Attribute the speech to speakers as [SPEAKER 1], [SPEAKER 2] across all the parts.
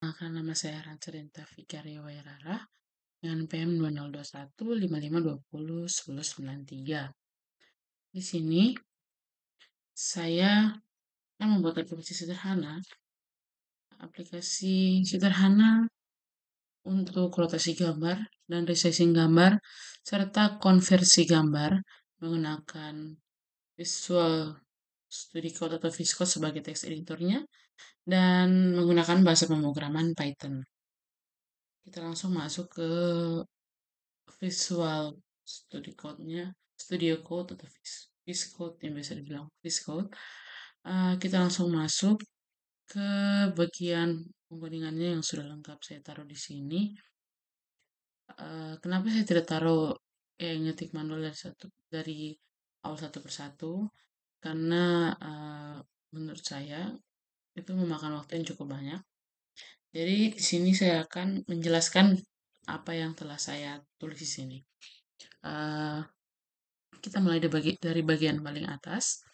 [SPEAKER 1] Perkenalkan, nama saya Rancerita Fikaria Wairara dengan PM 2021 5520 1093. Di sini saya akan membuat aplikasi sederhana untuk rotasi gambar dan resizing gambar serta konversi gambar menggunakan Visual Studio Code atau VSCode sebagai teks editornya dan menggunakan bahasa pemrograman Python. Kita langsung masuk ke Visual Studio Code atau VSCode yang biasa dibilang VSCode. Kita langsung masuk ke bagian penggodingannya yang sudah lengkap saya taruh di sini. Kenapa saya tidak taruh ngetik manual dari awal satu persatu? Karena menurut saya itu memakan waktu yang cukup banyak. Jadi di sini saya akan menjelaskan apa yang telah saya tulis di sini. Kita mulai dari bagian paling atas.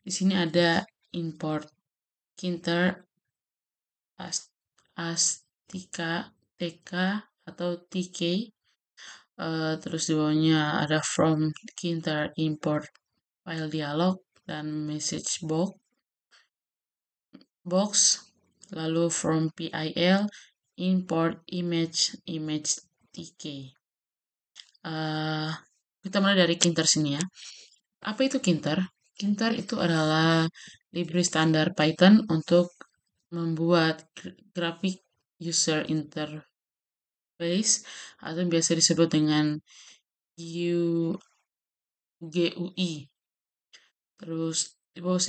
[SPEAKER 1] Di sini ada import Kinter Astika TK atau TK. Terus di bawahnya ada from Kinter import file dialog dan message box. Lalu from PIL import image TK. Kita mulai dari Kinter sini ya. Apa itu Kinter? Kinter itu adalah library standar Python untuk membuat graphic user interface atau biasa disebut dengan GUI. Terus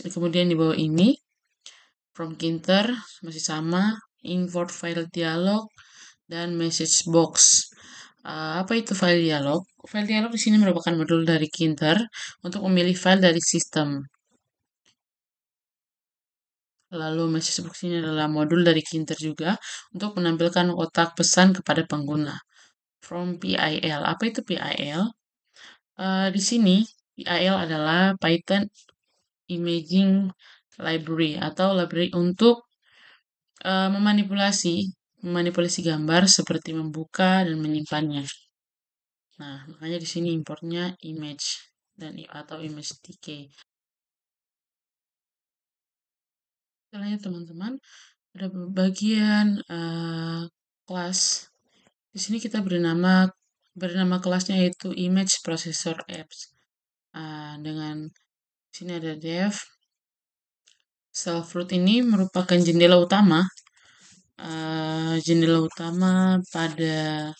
[SPEAKER 1] kemudian di bawah ini from Kinter masih sama, import file dialog dan message box. Apa itu file dialog? File dialog di sini merupakan modul dari Kinter untuk memilih file dari sistem. Lalu message box ini adalah modul dari Kinter juga untuk menampilkan kotak pesan kepada pengguna. From PIL. Apa itu PIL? Di sini PIL adalah Python Imaging Library atau library untuk memanipulasi gambar seperti membuka dan menyimpannya. Nah, makanya di sini importnya image atau image TK. Selanjutnya teman-teman, ada bagian kelas. Di sini kita bernama kelasnya yaitu image processor apps. Dengan sini ada dev. Self-root ini merupakan jendela utama pada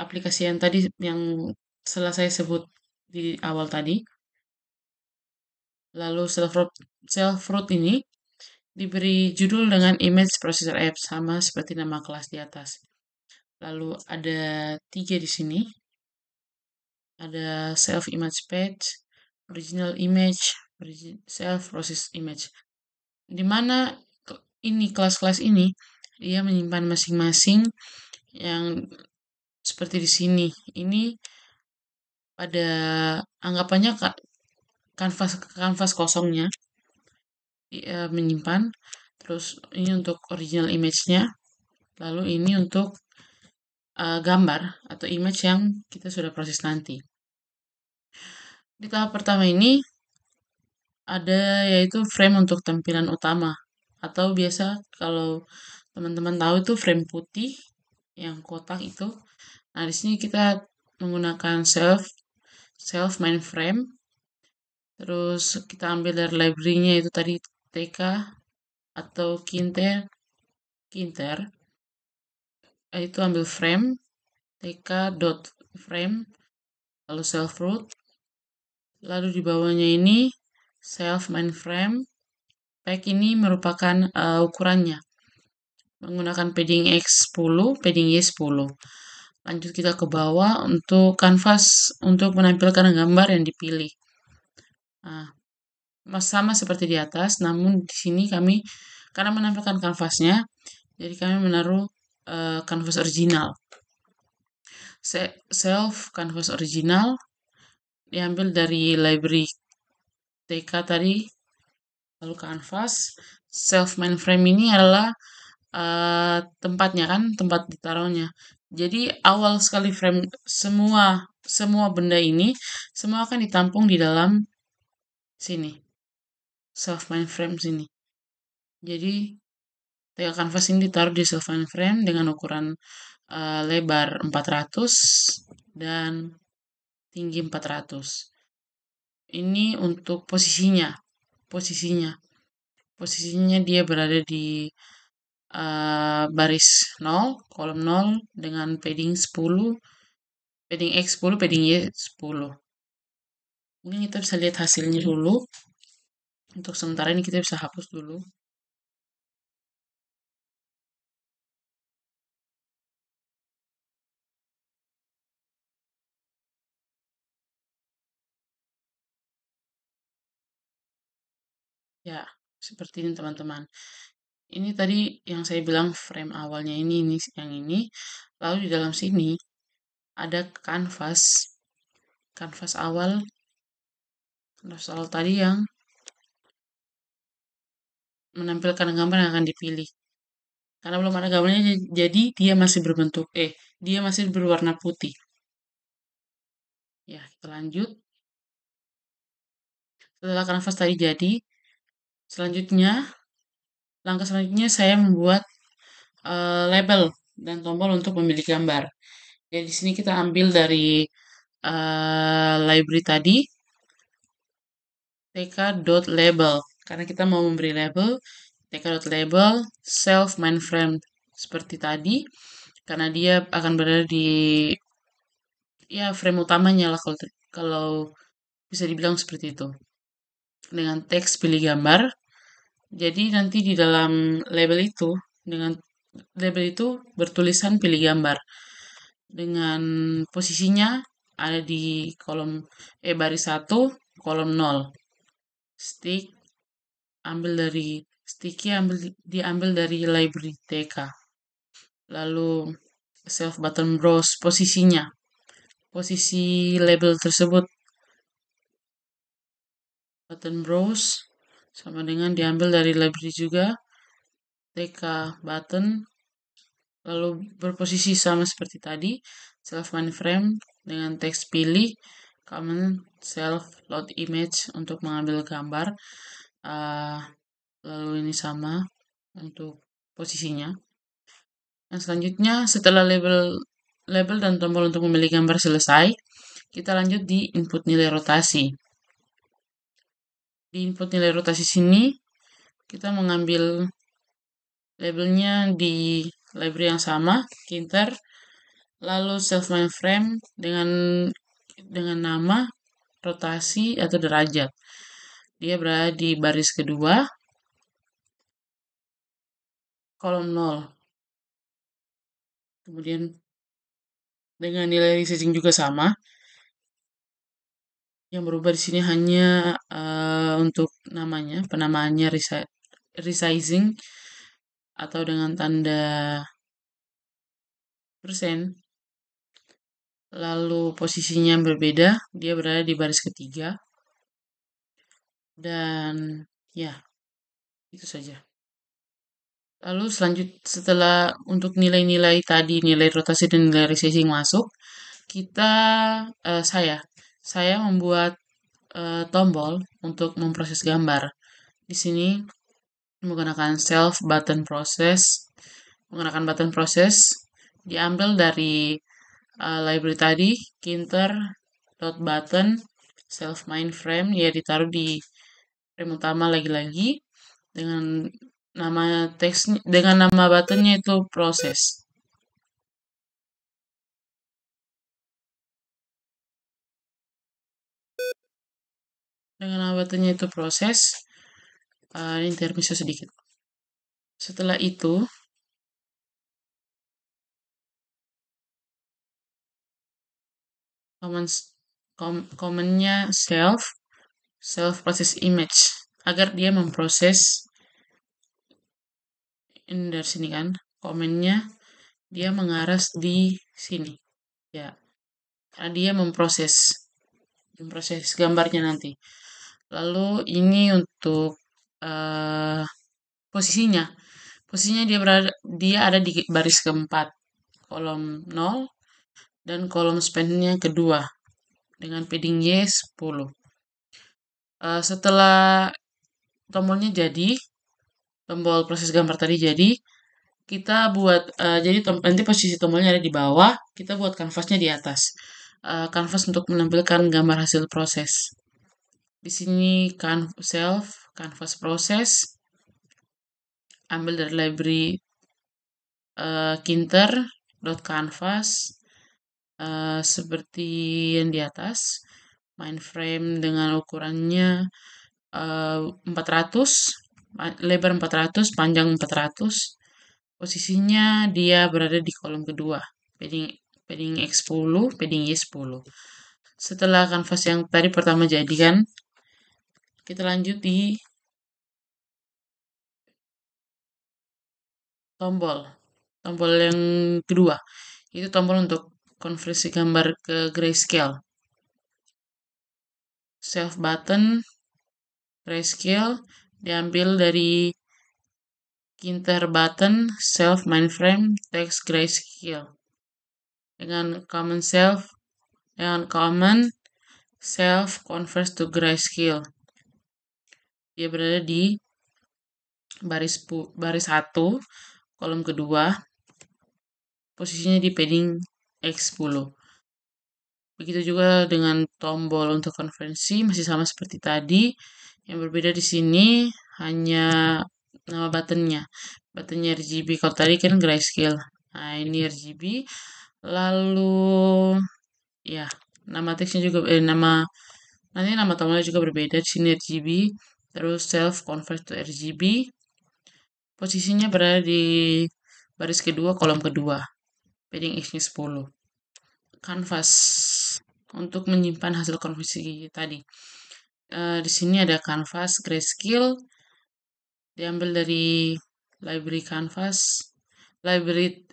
[SPEAKER 1] aplikasi yang tadi yang setelah saya sebut di awal tadi. Lalu self-root ini diberi judul dengan image processor app sama seperti nama kelas di atas. Lalu ada 3 di sini. Ada self image page, original image, self process image. Di mana ini kelas-kelas ini dia menyimpan masing-masing yang seperti di sini. Ini pada anggapannya kanvas kosongnya menyimpan. Terus ini untuk original image-nya. Lalu ini untuk gambar atau image yang kita sudah proses nanti. Di tahap pertama ini ada yaitu frame untuk tampilan utama atau biasa kalau teman-teman tahu itu frame putih yang kotak itu. Nah, di sini kita menggunakan self main frame. Terus kita ambil dari library-nya itu tadi TK atau Kinter. Itu ambil frame tk.frame lalu self root. Lalu di bawahnya ini self main frame. Pack ini merupakan ukurannya menggunakan padding X10, padding Y10. Lanjut kita ke bawah untuk kanvas untuk menampilkan gambar yang dipilih. Nah, sama seperti di atas, namun di sini kami karena menampilkan kanvasnya, jadi kami menaruh kanvas original. Self canvas original diambil dari library TK tadi, lalu canvas. Self mainframe ini adalah tempatnya kan, tempat ditaruhnya. Jadi awal sekali frame semua semua benda ini semua akan ditampung di dalam sini, self mainframe sini. Jadi TK canvas ini ditaruh di self mainframe dengan ukuran lebar 400 dan tinggi 400. Ini untuk posisinya. Posisinya. Posisinya dia berada di baris 0, kolom 0 dengan padding 10, padding X 10, padding Y 10. Mungkin kita bisa lihat hasilnya dulu. Untuk sementara ini kita bisa hapus dulu. Ya, seperti ini teman-teman. Ini tadi yang saya bilang frame awalnya ini yang ini. Lalu di dalam sini ada kanvas. Kanvas awal. Kanvas awal tadi yang menampilkan gambar yang akan dipilih. Karena belum ada gambarnya, jadi dia masih berbentuk dia masih berwarna putih. Ya, kita lanjut. Setelah kanvas tadi jadi, selanjutnya langkah selanjutnya saya membuat label dan tombol untuk memilih gambar. Jadi di sini kita ambil dari library tadi tk.label karena kita mau memberi label tk.label self mainframe seperti tadi karena dia akan berada di ya frame utamanya lah kalau bisa dibilang seperti itu. Dengan teks pilih gambar. Jadi nanti di dalam label itu dengan label itu bertulisan pilih gambar. Dengan posisinya ada di kolom baris 1, kolom 0. Stick sticky diambil dari library TK. Lalu self button browse posisinya. Posisi label tersebut button browse sama dengan diambil dari library juga TK button lalu berposisi sama seperti tadi self mainframe dengan teks pilih common self load image untuk mengambil gambar lalu ini sama untuk posisinya. Yang selanjutnya setelah label dan tombol untuk memilih gambar selesai, kita lanjut di input nilai rotasi. Di input nilai rotasi sini kita mengambil labelnya di library yang sama, Kinter, lalu self mainframe dengan nama rotasi atau derajat. Dia berada di baris kedua, kolom 0. Kemudian dengan nilai resizing juga sama. Yang berubah di sini hanya untuk namanya, penamaannya resizing atau dengan tanda persen. Lalu posisinya berbeda, dia berada di baris ketiga. Dan ya, itu saja. Lalu setelah untuk nilai-nilai tadi, nilai rotasi dan nilai resizing masuk, kita saya membuat tombol untuk memproses gambar. Di sini menggunakan self button process. Menggunakan button process diambil dari library tadi, Kinter dot button self mainframe ya ditaruh di frame utama lagi-lagi dengan nama teks dengan nama buttonnya itu proses. Dengan nama buttonnya itu proses. Ini intermezzo sedikit. Setelah itu commonnya self process image agar dia memproses ini dari sini kan komennya dia mengarah di sini ya karena dia memproses memproses gambarnya nanti. Lalu ini untuk posisinya. Posisinya dia ada di baris keempat, kolom 0 dan kolom span-nya kedua dengan padding Y 10. Setelah tombolnya jadi, tombol proses gambar tadi jadi, kita buat jadi nanti posisi tombolnya ada di bawah, kita buat kanvasnya di atas. Kanvas untuk menampilkan gambar hasil proses. Di sini canvas proses, ambil dari library kinter.canvas seperti yang di atas. Mainframe dengan ukurannya 400, lebar 400, panjang 400. Posisinya dia berada di kolom kedua, padding X10, padding Y10. Setelah kanvas yang tadi pertama jadi kan, kita lanjut di tombol yang kedua. Itu tombol untuk konversi gambar ke grayscale. Self button grayscale diambil dari Kinter button self mainframe text grayscale dengan common self convert to grayscale. Dia berada di baris 1 kolom kedua, posisinya di padding X10. Begitu juga dengan tombol untuk konversi masih sama seperti tadi. Yang berbeda di sini hanya nama buttonnya. Buttonnya RGB. Kalau tadi kan grayscale. Nah, ini RGB. Lalu ya, nama teksnya juga nanti nama tombolnya juga berbeda. Di sini RGB. Terus self convert to RGB. Posisinya berada di baris kedua, kolom kedua. Padding X-nya 10. Canvas untuk menyimpan hasil konversi tadi. Di sini ada canvas grayscale diambil dari library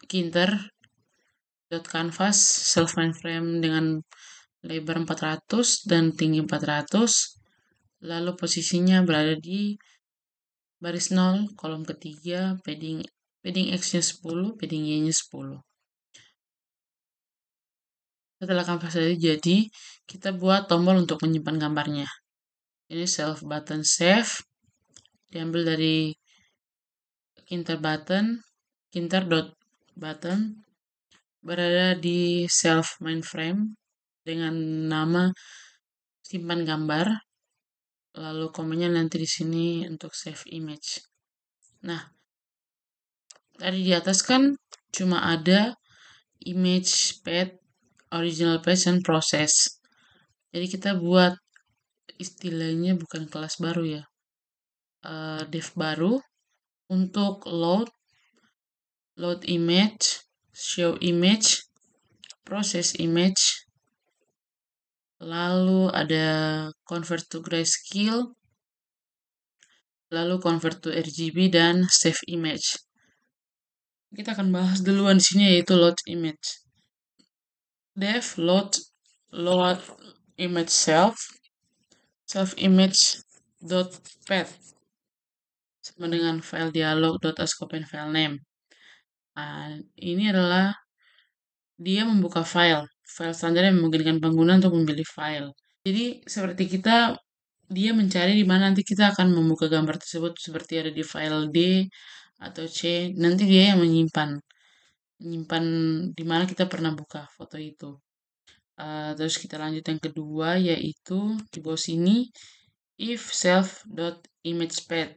[SPEAKER 1] kinter.canvas self mainframe dengan lebar 400 dan tinggi 400. Lalu posisinya berada di baris 0 kolom ketiga, padding X-nya 10, padding Y-nya 10. Setelah kanvas tadi jadi, kita buat tombol untuk menyimpan gambarnya. Ini self button save diambil dari kinter.button berada di self mainframe dengan nama simpan gambar. Lalu komennya nanti di sini untuk save image. Nah, tadi di atas kan cuma ada image path, original path, dan proses. Jadi kita buat istilahnya bukan kelas baru ya, div baru untuk load image, show image, process image, lalu ada convert to grayscale, lalu convert to RGB dan save image. Kita akan bahas duluan di sini yaitu load image. Dev load image self image .path sama dengan file dialog.ascopen file name. Nah, ini adalah dia membuka file standar yang memungkinkan pengguna untuk memilih file. Jadi seperti dia mencari di mana nanti kita akan membuka gambar tersebut, seperti ada di file D atau C. Nanti dia yang menyimpan di mana kita pernah buka foto itu. Terus kita lanjut yang kedua, yaitu di bawah sini if self.imagepath.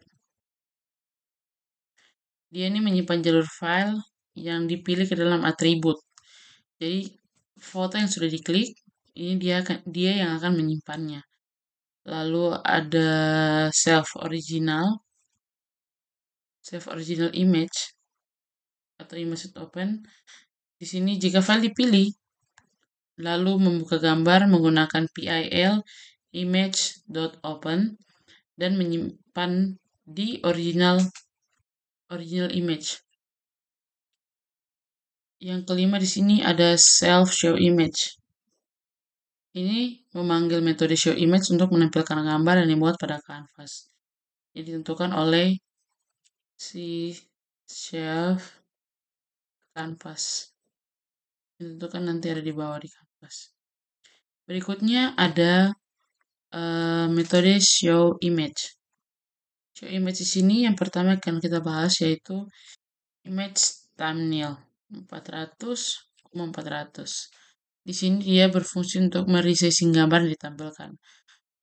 [SPEAKER 1] Dia ini menyimpan jalur file yang dipilih ke dalam atribut. Jadi foto yang sudah diklik ini dia yang akan menyimpannya. Lalu ada self original image atau image open. Di sini jika file dipilih lalu membuka gambar menggunakan PIL image.open dan menyimpan di original image. Yang kelima di sini ada self show image. ini memanggil metode show image untuk menampilkan gambar yang dimuat pada kanvas. Ini ditentukan oleh si shelf kanvas. Ditentukan nanti ada di bawah di kanvas. Berikutnya ada metode show image. Show image di sini yang pertama akan kita bahas yaitu image thumbnail 400,400. Di sini dia berfungsi untuk meresizing gambar yang ditampilkan.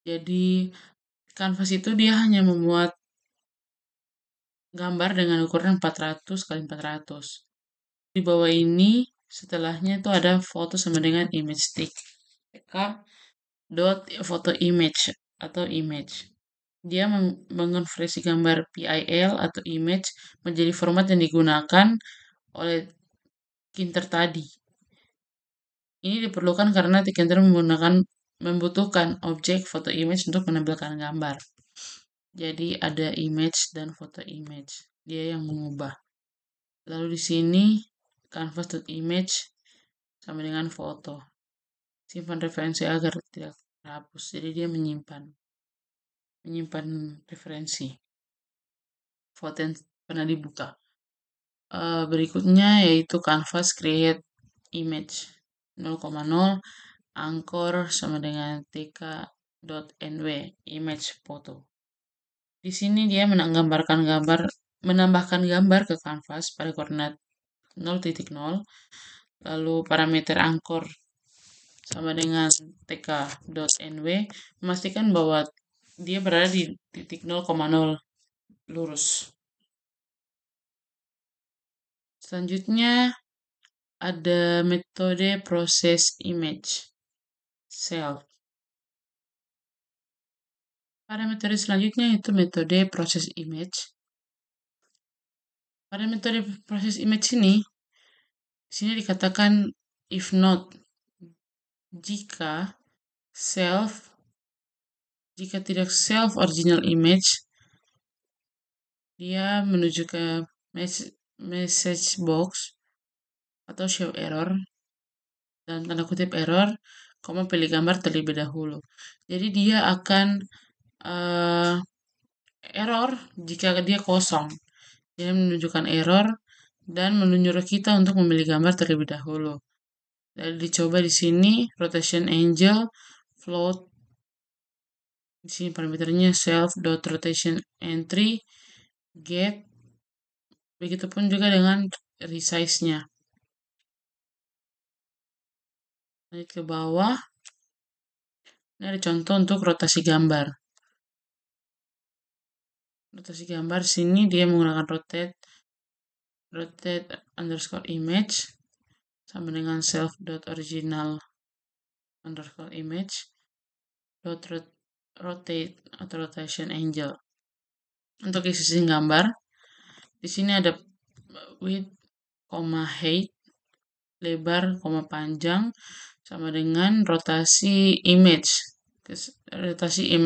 [SPEAKER 1] Jadi kanvas itu dia hanya memuat gambar dengan ukuran 400 kali 400. Di bawah ini setelahnya itu ada foto sama dengan image stick. Dot foto image atau image. Dia mengonversi gambar PIL atau image menjadi format yang digunakan oleh Kinter tadi. Ini diperlukan karena Tkinter membutuhkan objek foto image untuk menampilkan gambar. Jadi ada image dan foto image. Dia yang mengubah. Lalu di sini canvas.image sama dengan foto. Simpan referensi agar tidak terhapus. Jadi dia menyimpan referensi foto yang pernah dibuka. Berikutnya yaitu canvas create image 0,0 anchor sama dengan tk.nw image foto. Di sini dia menambahkan gambar ke kanvas pada koordinat 0.0, lalu parameter anchor sama dengan tk.nw memastikan bahwa dia berada di titik 0,0 lurus. Selanjutnya ada metode proses image self. Pada metode selanjutnya itu metode proses image. Pada metode proses image ini, sini dikatakan if not, jika tidak self original image, dia menuju ke message box atau show error dan tanda kutip error, pilih gambar terlebih dahulu. Jadi dia akan error jika dia kosong. Dia menunjukkan error dan menyuruh kita untuk memilih gambar terlebih dahulu. Jadi dicoba di sini rotation angle, float. Di sini parameternya self.rotation entry, get. Begitupun juga dengan resize-nya. Lanjut ke bawah. Ini ada contoh untuk rotasi gambar. Rotasi gambar sini dia menggunakan rotate underscore image sama dengan self.original underscore image dot rotate atau rotation angle. Untuk isi gambar, di sini ada width, height, lebar, panjang sama dengan rotasi image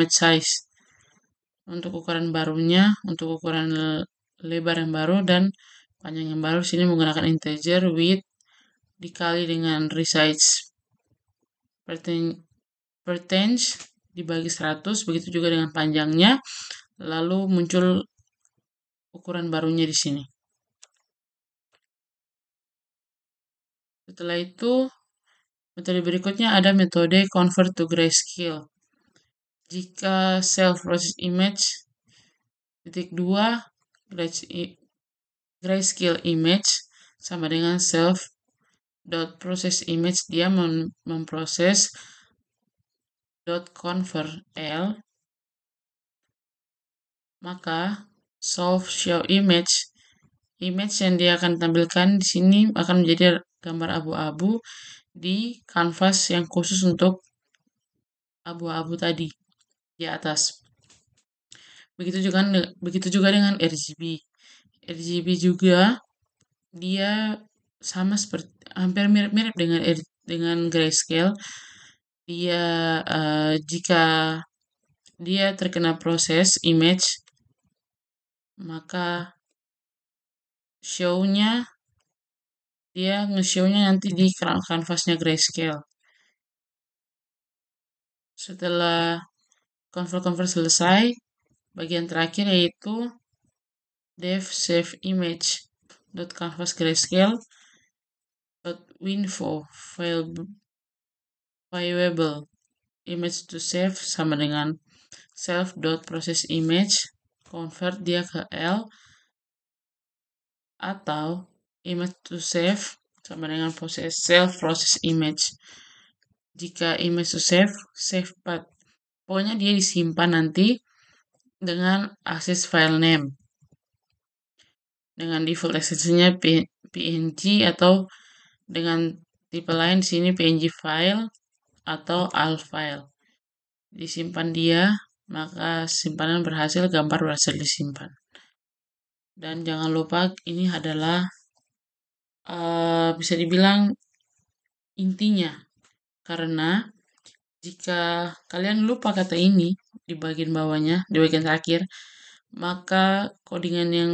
[SPEAKER 1] size. Untuk ukuran barunya, untuk ukuran lebar yang baru dan panjang yang baru, sini menggunakan integer width dikali dengan resize percentage dibagi 100, begitu juga dengan panjangnya, lalu muncul ukuran barunya di sini. Setelah itu, metode berikutnya ada metode convert to grayscale. Jika self process image titik 2 grayscale image sama dengan self dot process image, dia memproses dot convert l, maka solve show image yang dia akan tampilkan di sini akan menjadi gambar abu-abu di kanvas yang khusus untuk abu-abu tadi di atas. Begitu juga dengan RGB. RGB juga dia sama seperti hampir mirip-mirip dengan grayscale. Dia jika dia terkena proses image, maka dia nge-show-nya nanti di kanvasnya grayscale. Setelah convert selesai, bagian terakhir yaitu dev save image .canvas grayscale .winfo viewable image to save sama dengan self.process image, convert dia ke L, atau image to save sama dengan self process image. Jika image to save, save path. Pokoknya dia disimpan nanti dengan akses file name. Dengan default ekstensinya PNG atau dengan tipe lain sini PNG file atau AL file. Disimpan dia, maka simpanan berhasil, gambar berhasil disimpan. Dan jangan lupa ini adalah bisa dibilang intinya, karena jika kalian lupa kata ini di bagian bawahnya, di bagian terakhir, maka codingan yang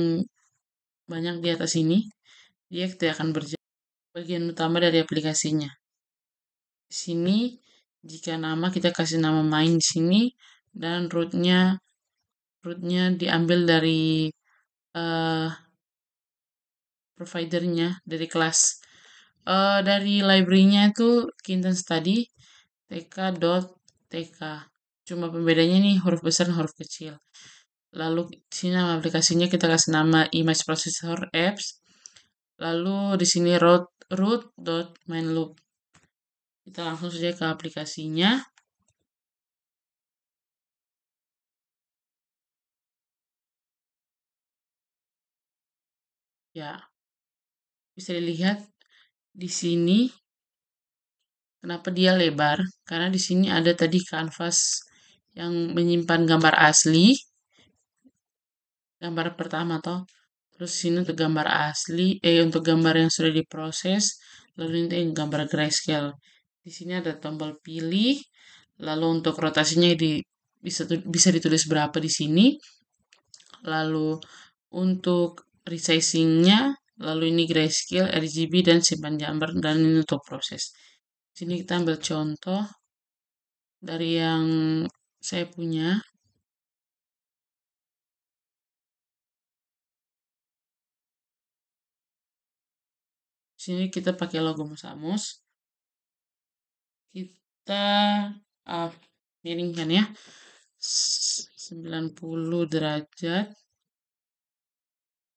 [SPEAKER 1] banyak di atas ini dia tidak akan berjalan. Bagian utama dari aplikasinya. Di sini jika nama kita kasih nama main di sini dan rootnya diambil dari providernya, dari kelas. Dari library-nya itu Kinten Study tk.tk. Cuma pembedanya nih huruf besar dan huruf kecil. Lalu di sini nama aplikasinya kita kasih nama Image Processor Apps. Lalu di sini root.mainloop. Kita langsung saja ke aplikasinya. Ya, bisa dilihat di sini kenapa dia lebar? Karena di sini ada tadi kanvas yang menyimpan gambar asli, gambar pertama toh. Terus sini untuk gambar asli, untuk gambar yang sudah diproses, lalu ini gambar grayscale. Di sini ada tombol pilih, lalu untuk rotasinya bisa ditulis berapa di sini. Lalu untuk resizingnya, lalu ini grayscale, RGB, dan simpan gambar, dan ini untuk proses. Sini kita ambil contoh dari yang saya punya. Sini kita pakai logo Musamus. Kita miringkan ya 90 derajat.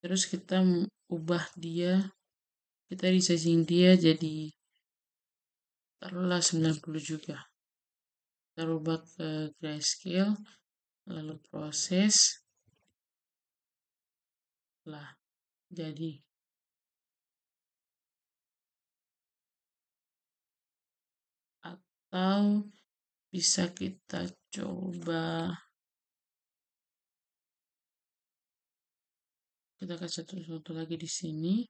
[SPEAKER 1] Terus kita ubah dia, kita resizing dia jadi taruhlah 90 juga. Kita ubah ke grayscale, lalu proses, lah jadi. Atau bisa kita coba, kita kasih satu lagi di sini.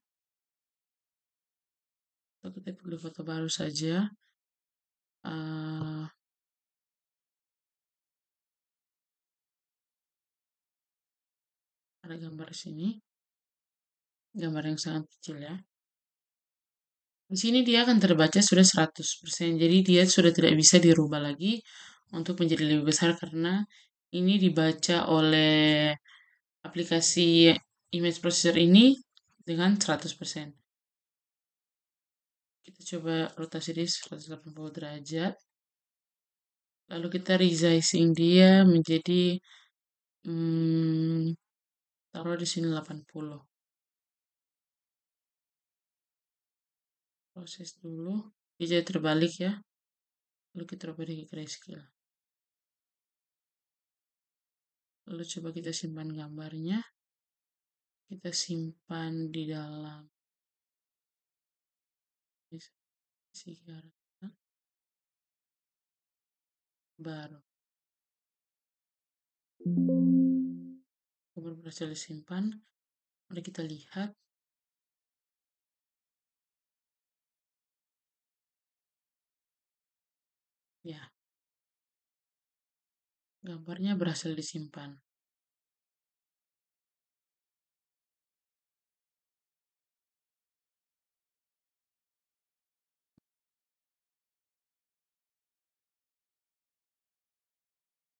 [SPEAKER 1] Atau kita pilih foto baru saja. Ada gambar sini, gambar yang sangat kecil ya. Di sini dia akan terbaca sudah 100%, jadi dia sudah tidak bisa dirubah lagi untuk menjadi lebih besar karena ini dibaca oleh aplikasi image processor ini dengan 100%. Kita coba rotasi di 180 derajat. Lalu kita resizing dia menjadi taruh di sini 80. Proses dulu, dia jadi terbalik ya. Lalu kita ubah di grayscale. Lalu coba kita simpan gambarnya. Kita simpan di dalam baru. Gambar berhasil disimpan. Mari kita lihat. Ya. Gambarnya berhasil disimpan.